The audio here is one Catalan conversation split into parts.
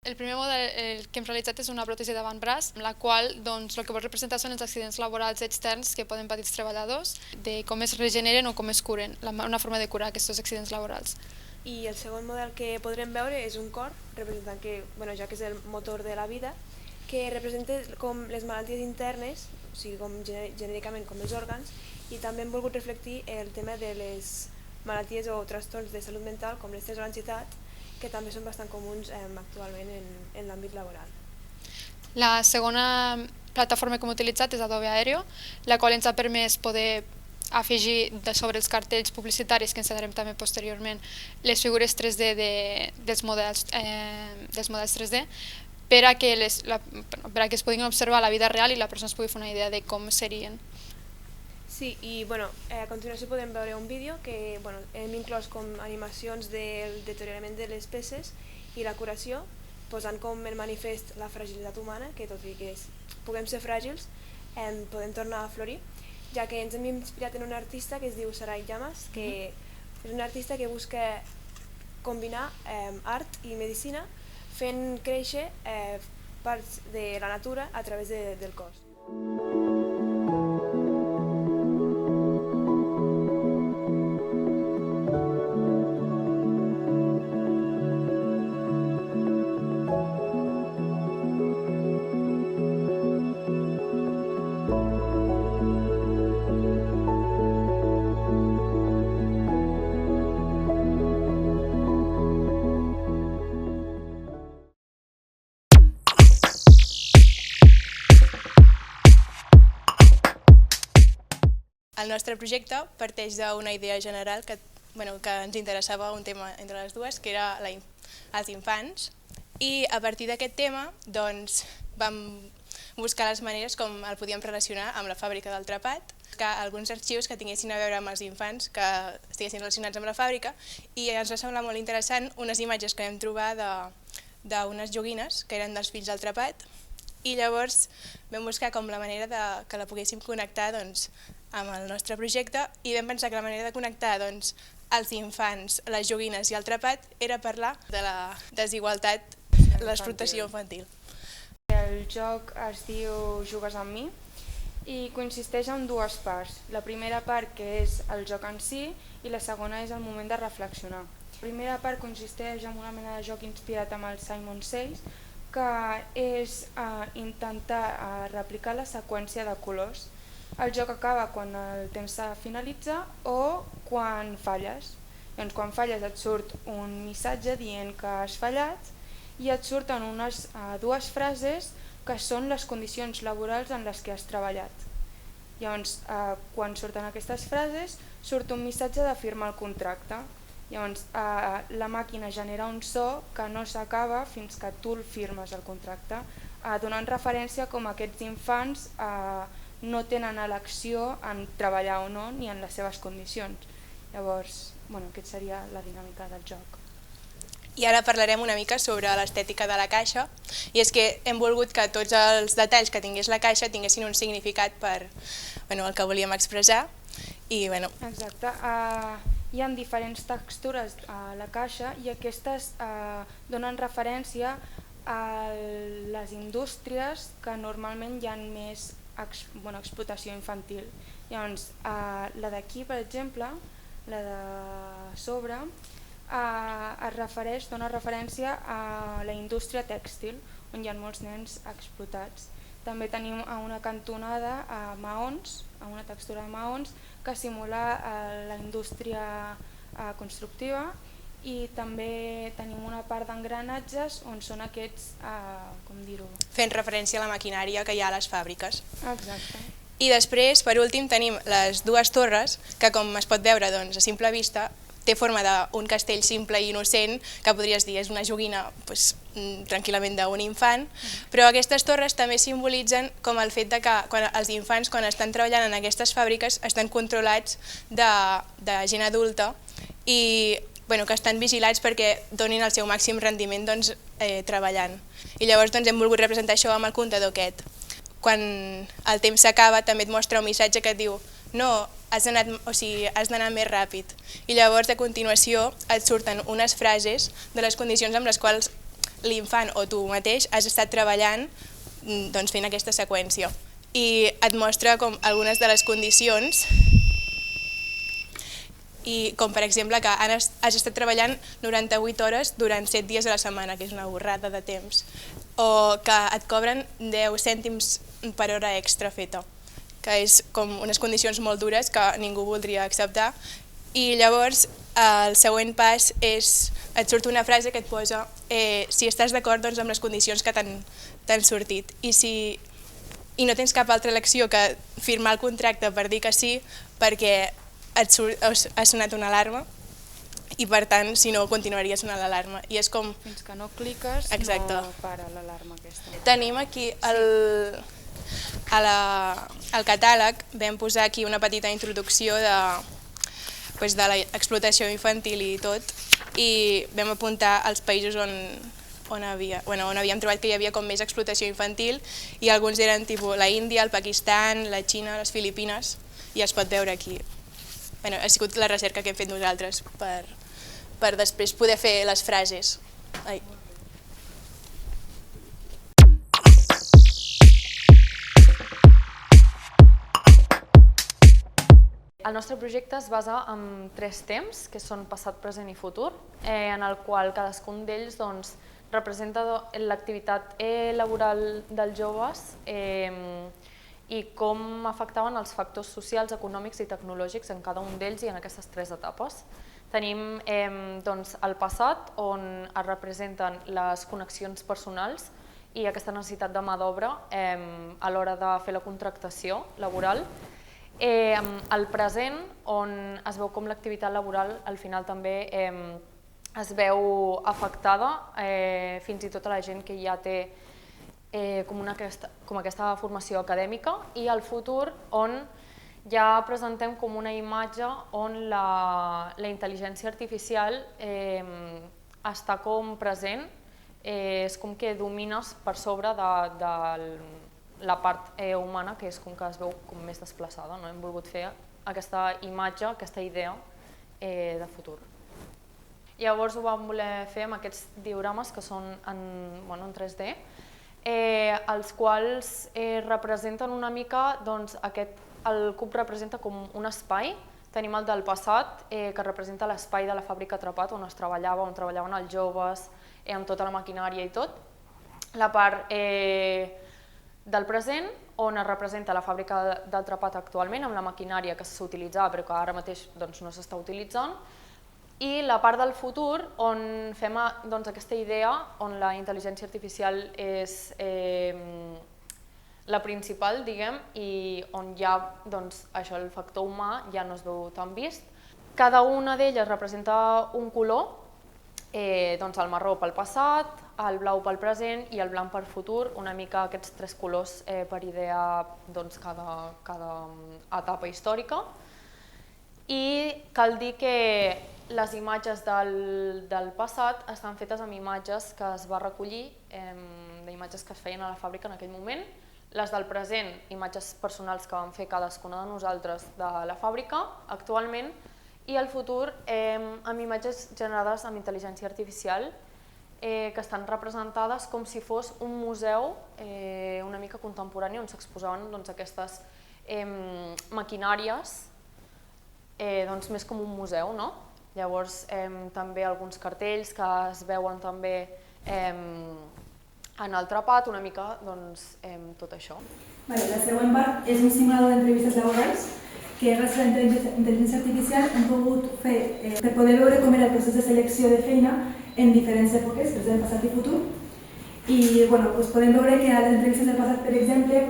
El primer model que hem realitzat és una pròtesi d'avantbraç, amb la qual el que vol representar són els accidents laborals externs que poden patir els treballadors, de com es regeneren o com es curen, una forma de curar aquests accidents laborals. I el segon model que podrem veure és un cor, representant ja que és el motor de la vida, que representa com les malalties internes, o sigui, genèricament com els òrgans, i també hem volgut reflectir el tema de les malalties o trastorns de salut mental com l'estrès o l'ansietat, que també són bastant comuns actualment en l'àmbit laboral. La segona plataforma que hem utilitzat és Adobe Aero, la qual ens ha permès poder afegir sobre els cartells publicitaris, que ensenyarem també posteriorment, les figures 3D dels models 3D, per a que es puguin observar a la vida real i la persona es pugui fer una idea de com serien. Sí, i a continuació podem veure un vídeo que hem inclòs com animacions del deteriorament de les peces i la curació, posant com el manifest la fragilitat humana, que tot i que puguem ser fràgils, podem tornar a florir, ja que ens hem inspirat en un artista que es diu Sarai Llamas, que és un artista que busca combinar art i medicina fent créixer parts de la natura a través del cos. El nostre projecte parteix d'una idea general que ens interessava un tema entre les dues, que era els infants, i a partir d'aquest tema vam buscar les maneres com el podíem relacionar amb la fàbrica del Trapat, buscar alguns arxius que tinguessin a veure amb els infants que estiguessin relacionats amb la fàbrica, i ens va semblar molt interessant unes imatges que vam trobar d'unes joguines que eren dels fills del Trapat, i llavors vam buscar com la manera que la poguéssim connectar amb el nostre projecte, i vam pensar que la manera de connectar els infants, les joguines i el Trapat era parlar de la desigualtat, l'explotació infantil. El joc es diu Jugues amb mi i consisteix en dues parts. La primera part, que és el joc en si, i la segona és el moment de reflexionar. La primera part consisteix en una mena de joc inspirat amb el Simon Says, que és intentar replicar la seqüència de colors. El joc acaba quan el temps finalitza o quan falles. Llavors, quan falles et surt un missatge dient que has fallat i et surten dues frases que són les condicions laborals en les que has treballat. Llavors, quan surten aquestes frases, surt un missatge de firmar el contracte. Llavors, la màquina genera un so que no s'acaba fins que tu el firmes el contracte, donant referència com aquests infants no tenen elecció en treballar o no ni en les seves condicions. Llavors, aquesta seria la dinàmica del joc. I ara parlarem una mica sobre l'estètica de la caixa, i és que hem volgut que tots els detalls que tingués la caixa tinguessin un significat per el que volíem expressar. Exacte. Hi ha diferents textures a la caixa i aquestes donen referència a les indústries que normalment hi ha més explotació infantil. Llavors, la d'aquí, per exemple, la de sobre, dona referència a la indústria tèxtil, on hi ha molts nens explotats. També tenim a una cantonada maons, a una textura de maons, que simula la indústria constructiva, i també tenim una part d'engranatges on són aquests, com dir-ho... Fent referència a la maquinària que hi ha a les fàbriques. Exacte. I després, per últim, tenim les dues torres, que com es pot veure a simple vista, té forma d'un castell simple i innocent, que podries dir és una joguina tranquil·lament d'un infant, però aquestes torres també simbolitzen com el fet que els infants, quan estan treballant en aquestes fàbriques, estan controlats de gent adulta i que estan vigilats perquè donin el seu màxim rendiment treballant. I llavors hem volgut representar això amb el comptador aquest. Quan el temps s'acaba també et mostra un missatge que et diu no, has d'anar més ràpid. I llavors a continuació et surten unes frases de les condicions amb les quals l'infant o tu mateix has estat treballant fent aquesta seqüència. I et mostra com algunes de les condicions, i com per exemple que has estat treballant 98 hores durant 7 dies a la setmana, que és una borrada de temps, o que et cobren 10 cèntims per hora extra feta, que és com unes condicions molt dures que ningú voldria acceptar. I llavors el següent pas és, et surt una frase que et posa si estàs d'acord amb les condicions que t'han sortit, i no tens cap altra elecció que firmar el contracte per dir que sí, perquè ha sonat una alarma i per tant, si no, continuaria sonant l'alarma. I és com... Fins que no cliques, exacte, no para l'alarma aquesta. Tenim aquí al catàleg, vam posar aquí una petita introducció de l'explotació infantil i tot, i vam apuntar els països on havíem trobat que hi havia com més explotació infantil, i alguns eren tipus la Índia, el Pakistan, la Xina, les Filipines, i es pot veure aquí. Ha sigut la recerca que hem fet nosaltres per després poder fer les frases. El nostre projecte es basa en 3 temps, que són passat, present i futur, en el qual cadascun d'ells representa l'activitat laboral dels joves i com afectaven els factors socials, econòmics i tecnològics en cada un d'ells i en aquestes 3 etapes. Tenim el passat, on es representen les connexions personals i aquesta necessitat de mà d'obra a l'hora de fer la contractació laboral. El present, on es veu com l'activitat laboral al final també es veu afectada, fins i tot a la gent que ja té com aquesta formació acadèmica, i el futur, on ja presentem com una imatge on la intel·ligència artificial està com present, és com que domines per sobre de la part humana, que és com que es veu com més desplaçada. Hem volgut fer aquesta imatge, aquesta idea de futur. Llavors ho vam voler fer amb aquests diorames que són en 3D, els quals representen una mica, el cub representa com un espai. Tenim el del passat, que representa l'espai de la fàbrica Atrapat, on es treballava, on treballaven els joves, amb tota la maquinària i tot. La part del present, on es representa la fàbrica d'Atrapat actualment, amb la maquinària que s'utilitzava però que ara mateix no s'està utilitzant, i la part del futur, on fem aquesta idea, on la intel·ligència artificial és la principal, diguem, i on ja el factor humà ja no es veu tan vist. Cada una d'elles representa un color, el marró pel passat, el blau pel present i el blanc pel futur, una mica aquests 3 colors per idear cada etapa històrica. I cal dir que les imatges del passat estan fetes amb imatges que es va recollir, d'imatges que es feien a la fàbrica en aquell moment. Les del present, imatges personals que vam fer cadascuna de nosaltres de la fàbrica actualment, i el futur amb imatges generades amb intel·ligència artificial que estan representades com si fos un museu una mica contemporani on s'exposaven aquestes maquinàries més com un museu. Llavors també alguns cartells que es veuen també en el Atrapat, una mica tot això. La següent part és un simulador d'entrevistes laborals que gràcies a la intel·ligència artificial hem pogut fer per poder veure com era el procés de selecció de feina en diferents èpoques, present, passat i futur. I podem veure que a les entrevistes del passat, per exemple,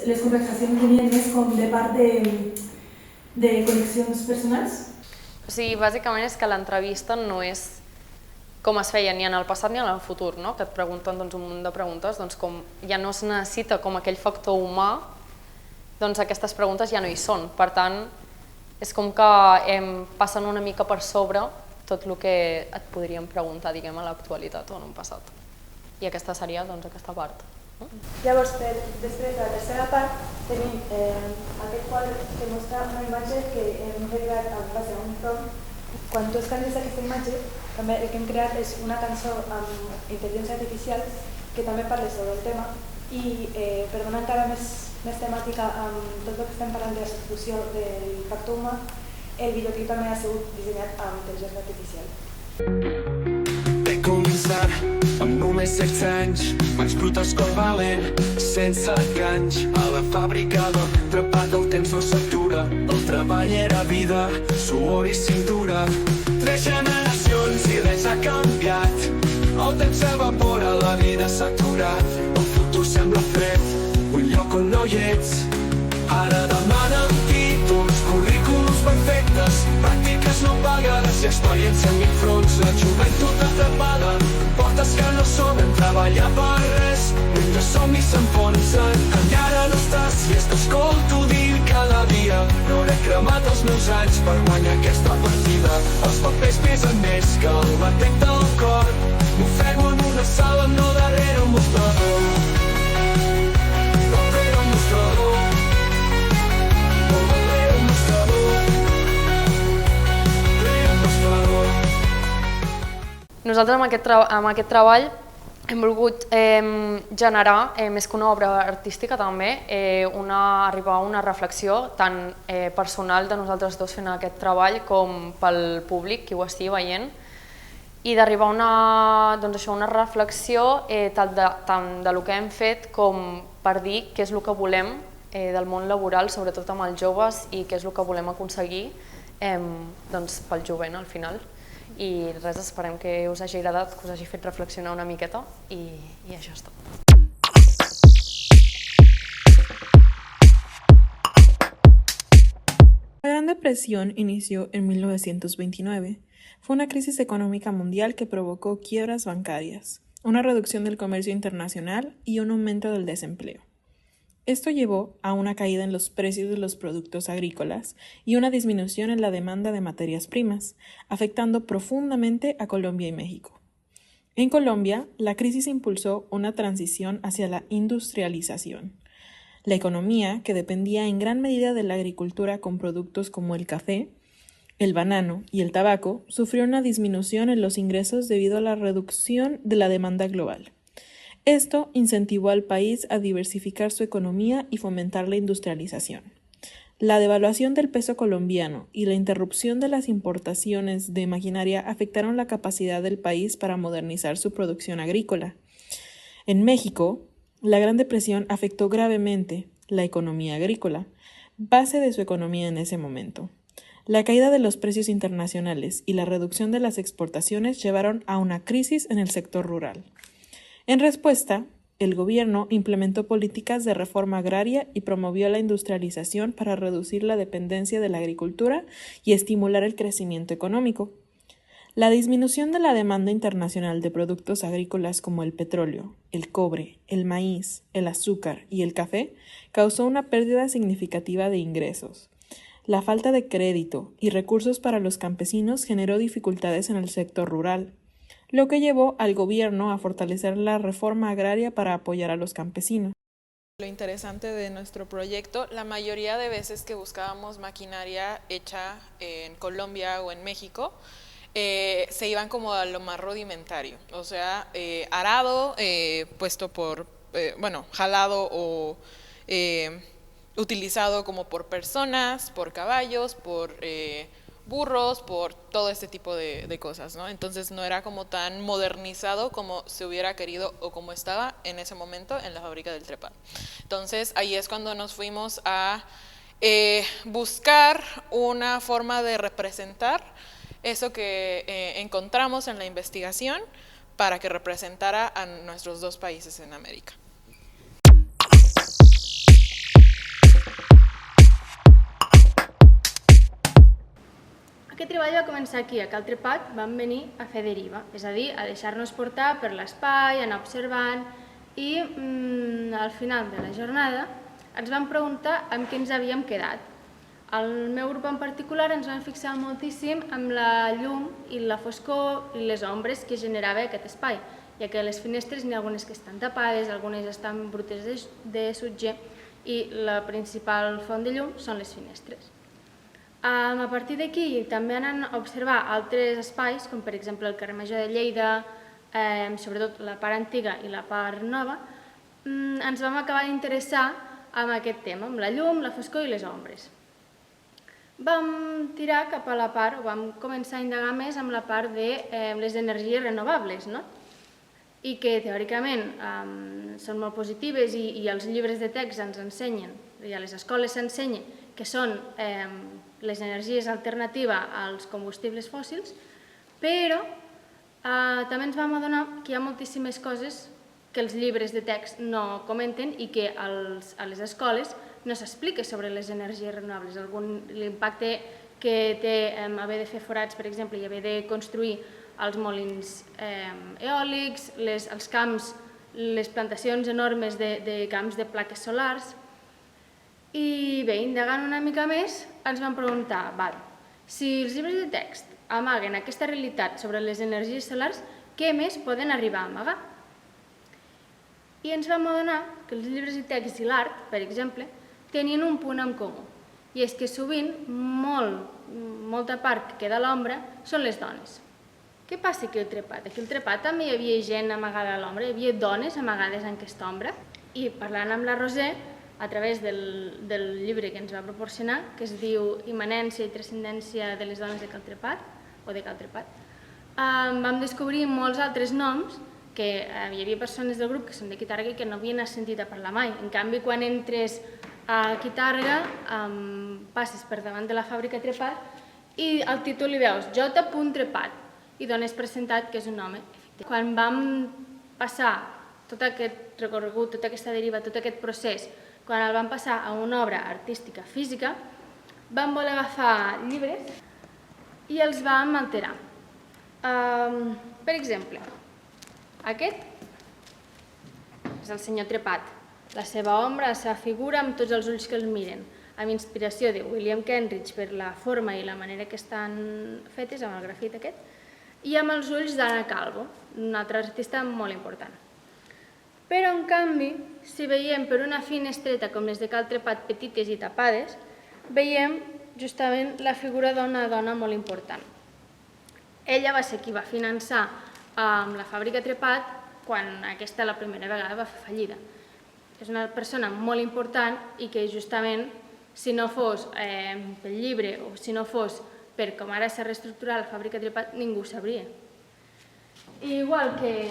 les conversacions venien més com de part de connexions personals. O sigui, bàsicament és que l'entrevista no és com es feia ni en el passat ni en el futur, que et pregunten un munt de preguntes, com ja no es necessita com aquell factor humà, aquestes preguntes ja no hi són. Per tant, és com que passen una mica per sobre tot el que et podríem preguntar, diguem, a l'actualitat o en un passat. I aquesta seria aquesta part. Llavors, després de la tercera part, tenim aquest quadre que mostra una imatge que hem regat al base a un prompt. Quan tu escanes aquesta imatge, també el que hem creat és una cançó amb intel·ligència artificial que també parla sobre el tema i per donar encara més temàtica amb tot el que estem parlant de la substitució del factor humà, el videoclip també ha sigut dissenyat amb intel·ligència artificial. He començat amb només 16 anys, vaig brotar escol valent, sense ganys. A la fàbrica del trepat el temps no s'atura, el treball era vida, suor i cintura. 3 generacions i res ha canviat, el temps s'evapora, la vida s'ha aturat. El futur sembla fred, un lloc on no hi ets. Ara demanen títols, currículums perfectes, pràctiques no pagades i experiència en 1000 fronts. La joventut atrapada, portes que no sobren, treballar per res, mentre somnis s'enfonsen. Encara no estàs i és t'escolto dir cada dia, no he cremat els meus anys per guanyar aquesta partida. Els papers pesen més que el batec del cor, m'ofego en una sala, no darrere un mostrador. Darrere un mostrador. Nosaltres amb aquest treball hem volgut generar, més que una obra artística també, arribar a una reflexió tant personal de nosaltres dos fent aquest treball com pel públic, qui ho estigui veient, i d'arribar a una reflexió tant de lo que hem fet com per dir què és el que volem del món laboral, sobretot amb els joves, i què és el que volem aconseguir pel jovent al final. I res, esperem que us hagi agradat, que us hagi fet reflexionar una miqueta i això és tot. La Gran Depresión inició en 1929. Fue una crisis económica mundial que provocó quiebras bancarias, una reducción del comercio internacional y un aumento del desempleo. Esto llevó a una caída en los precios de los productos agrícolas y una disminución en la demanda de materias primas, afectando profundamente a Colombia y México. En Colombia, la crisis impulsó una transición hacia la industrialización. La economía, que dependía en gran medida de la agricultura con productos como el café, el banano y el tabaco, sufrió una disminución en los ingresos debido a la reducción de la demanda global. Esto incentivó al país a diversificar su economía y fomentar la industrialización. La devaluación del peso colombiano y la interrupción de las importaciones de maquinaria afectaron la capacidad del país para modernizar su producción agrícola. En México, la Gran Depresión afectó gravemente la economía agrícola, base de su economía en ese momento. La caída de los precios internacionales y la reducción de las exportaciones llevaron a una crisis en el sector rural. En respuesta, el gobierno implementó políticas de reforma agraria y promovió la industrialización para reducir la dependencia de la agricultura y estimular el crecimiento económico. La disminución de la demanda internacional de productos agrícolas como el petróleo, el cobre, el maíz, el azúcar y el café causó una pérdida significativa de ingresos. La falta de crédito y recursos para los campesinos generó dificultades en el sector rural, lo que llevó al gobierno a fortalecer la reforma agraria para apoyar a los campesinos. Lo interesante de nuestro proyecto, la mayoría de veces que buscábamos maquinaria hecha en Colombia o en México, se iban como a lo más rudimentario, o sea, arado, puesto por, jalado o utilizado como por personas, por caballos, por burros, por todo este tipo de cosas, ¿no? Entonces no era como tan modernizado como se hubiera querido o como estaba en ese momento en la fábrica del trepado. Entonces ahí es cuando nos fuimos a buscar una forma de representar eso que encontramos en la investigación para que representara a nuestros dos países en América. Aquest treball va començar aquí, a Cal Trepat vam venir a fer deriva, és a dir, a deixar-nos portar per l'espai, anar observant i al final de la jornada ens vam preguntar amb què ens havíem quedat. El meu grup en particular ens vam fixar moltíssim amb la llum i la foscor i les ombres que generava aquest espai, ja que les finestres n'hi ha algunes que estan tapades, algunes estan brutes de sutge i la principal font de llum són les finestres. A partir d'aquí també anant a observar altres espais, com per exemple el carrer Major de Lleida, sobretot la part antiga i la part nova, ens vam acabar d'interessar amb aquest tema, amb la llum, la foscor i les ombres. Vam tirar cap a la part, o vam començar a indagar més amb la part de les energies renovables, i que teòricament són molt positives i els llibres de text ens ensenyen, i a les escoles s'ensenya que són les energies alternatives als combustibles fòssils, però també ens vam adonar que hi ha moltíssimes coses que els llibres de text no comenten i que a les escoles no s'explica sobre les energies renovables. L'impacte que té haver de fer forats, per exemple, i haver de construir els molins eòlics, els camps, les plantacions enormes de camps de plaques solars. I bé, indagant una mica més, ens vam preguntar, si els llibres de text amaguen aquesta realitat sobre les energies solars, què més poden arribar a amagar? I ens vam adonar que els llibres de text i l'art, per exemple, tenien un punt en comú, i és que sovint molta part que queda a l'ombra són les dones. Què passa aquí al Trepat? Aquí al Trepat també hi havia gent amagada a l'ombra, hi havia dones amagades en aquesta ombra, i parlant amb la Roser, a través del llibre que ens va proporcionar, que es diu Immanència i transcendència de les dones de Cal Trepat, o de Cal Trepat, vam descobrir molts altres noms que hi havia persones del grup que són de Quitarga i que no havien sentit a parlar mai. En canvi, quan entres a Quitarga, passes per davant de la fàbrica Trepat i al títol hi veus J. Trepat i dones per sentat que és un home. Quan vam passar tot aquest recorregut, tota aquesta deriva, tot aquest procés, quan el vam passar a una obra artística física, vam voler agafar llibres i els vam alterar. Per exemple, aquest és el senyor Trepat, la seva ombra, la seva figura amb tots els ulls que el miren, amb inspiració de William Kenridge per la forma i la manera que estan fetes, amb el grafit aquest, i amb els ulls d'Anna Calvo, un altre artista molt important. Però, en canvi, si veiem per una finestreta com les de Cal Trepat petites i tapades, veiem justament la figura d'una dona molt important. Ella va ser qui va finançar la fàbrica Trepat quan aquesta la primera vegada va fer fallida. És una persona molt important i que justament, si no fos pel llibre o si no fos per com ara s'ha reestructurat la fàbrica Trepat, ningú ho sabria. Igual que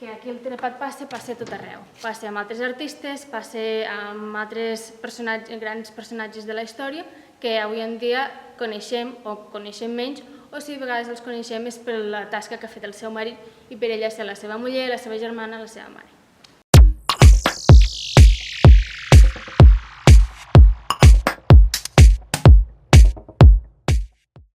aquí el Trepat passa a tot arreu. Passa amb altres artistes, passa amb altres grans personatges de la història que avui en dia coneixem o coneixem menys, o si a vegades els coneixem és per la tasca que ha fet el seu marit i per ella ser la seva muller, la seva germana, la seva mare.